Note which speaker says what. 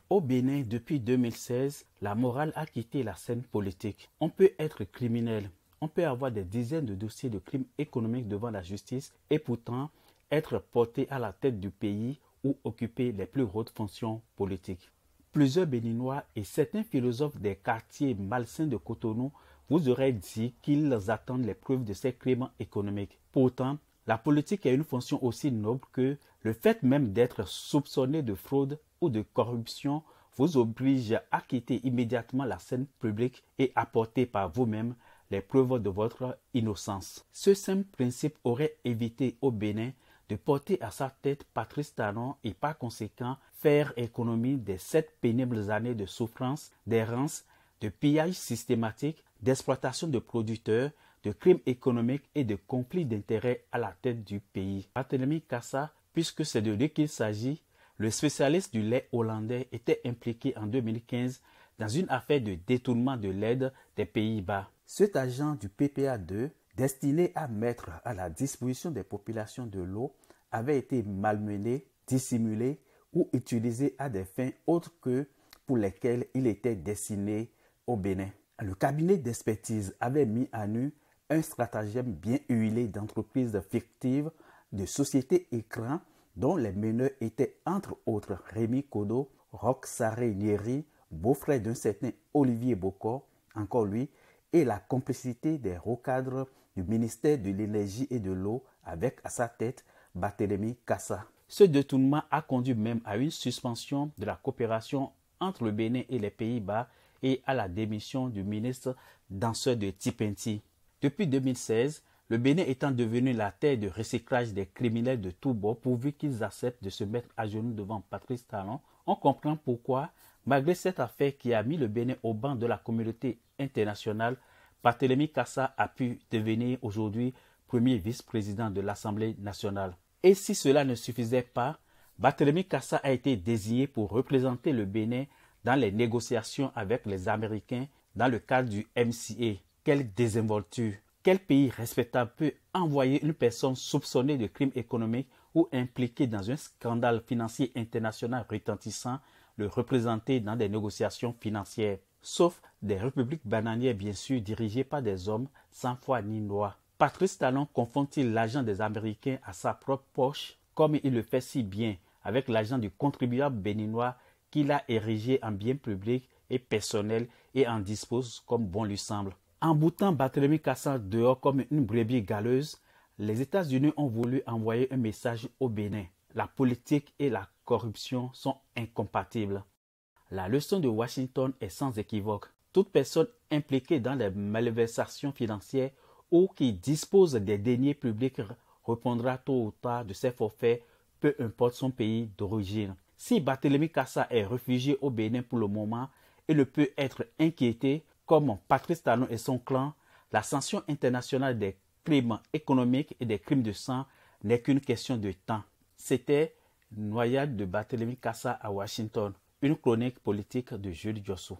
Speaker 1: Au Bénin, depuis 2016, la morale a quitté la scène politique. On peut être criminel, on peut avoir des dizaines de dossiers de crimes économiques devant la justice et pourtant être porté à la tête du pays ou occuper les plus hautes fonctions politiques. Plusieurs Béninois et certains philosophes des quartiers malsains de Cotonou vous auraient dit qu'ils attendent les preuves de ces crimes économiques. Pourtant, la politique a une fonction aussi noble que le fait même d'être soupçonné de fraude ou de corruption vous oblige à quitter immédiatement la scène publique et apporter par vous-même les preuves de votre innocence. Ce simple principe aurait évité au Bénin de porter à sa tête Patrice Talon et par conséquent faire économie des 7 pénibles années de souffrance, d'errance, de pillage systématique, d'exploitation de producteurs, de crimes économiques et de conflits d'intérêts à la tête du pays. Barthélemy Cassa, puisque c'est de lui qu'il s'agit, le spécialiste du lait hollandais était impliqué en 2015 dans une affaire de détournement de l'aide des Pays-Bas. Cet agent du PPA2, destiné à mettre à la disposition des populations de l'eau, avait été malmené, dissimulé ou utilisé à des fins autres que pour lesquelles il était destiné au Bénin. Le cabinet d'expertise avait mis à nu un stratagème bien huilé d'entreprises fictives, de sociétés écrans dont les meneurs étaient entre autres Rémi Kodo, Roch Saré Nieri, beau-frère d'un certain Olivier Bokor, encore lui, et la complicité des hauts cadres du ministère de l'Énergie et de l'Eau avec à sa tête Barthélemy Cassa. Ce détournement a conduit même à une suspension de la coopération entre le Bénin et les Pays-Bas et à la démission du ministre danseur de Tipenti. Depuis 2016, le Bénin étant devenu la terre de recyclage des criminels de tous bords pourvu qu'ils acceptent de se mettre à genoux devant Patrice Talon, on comprend pourquoi, malgré cette affaire qui a mis le Bénin au banc de la communauté internationale, Barthélemy Cassa a pu devenir aujourd'hui premier vice-président de l'Assemblée nationale. Et si cela ne suffisait pas, Barthélemy Cassa a été désigné pour représenter le Bénin dans les négociations avec les Américains dans le cadre du MCA. Quelle désinvolture! Quel pays respectable peut envoyer une personne soupçonnée de crimes économiques ou impliquée dans un scandale financier international retentissant le représenter dans des négociations financières? Sauf des républiques bananières bien sûr dirigées par des hommes sans foi ni loi. Patrice Talon confond-il l'argent des Américains à sa propre poche comme il le fait si bien avec l'argent du contribuable béninois qu'il a érigé en bien public et personnel et en dispose comme bon lui semble? En boutant Barthélemy Cassa dehors comme une brebis galeuse, les États-Unis ont voulu envoyer un message au Bénin. La politique et la corruption sont incompatibles. La leçon de Washington est sans équivoque. Toute personne impliquée dans les malversations financières ou qui dispose des deniers publics répondra tôt ou tard de ses forfaits, peu importe son pays d'origine. Si Barthélemy Cassa est réfugié au Bénin pour le moment et ne peut être inquiété, comme Patrice Talon et son clan, la sanction internationale des crimes économiques et des crimes de sang n'est qu'une question de temps. C'était Noyade de Barthélemy Cassa à Washington, une chronique politique de Jules Diosso.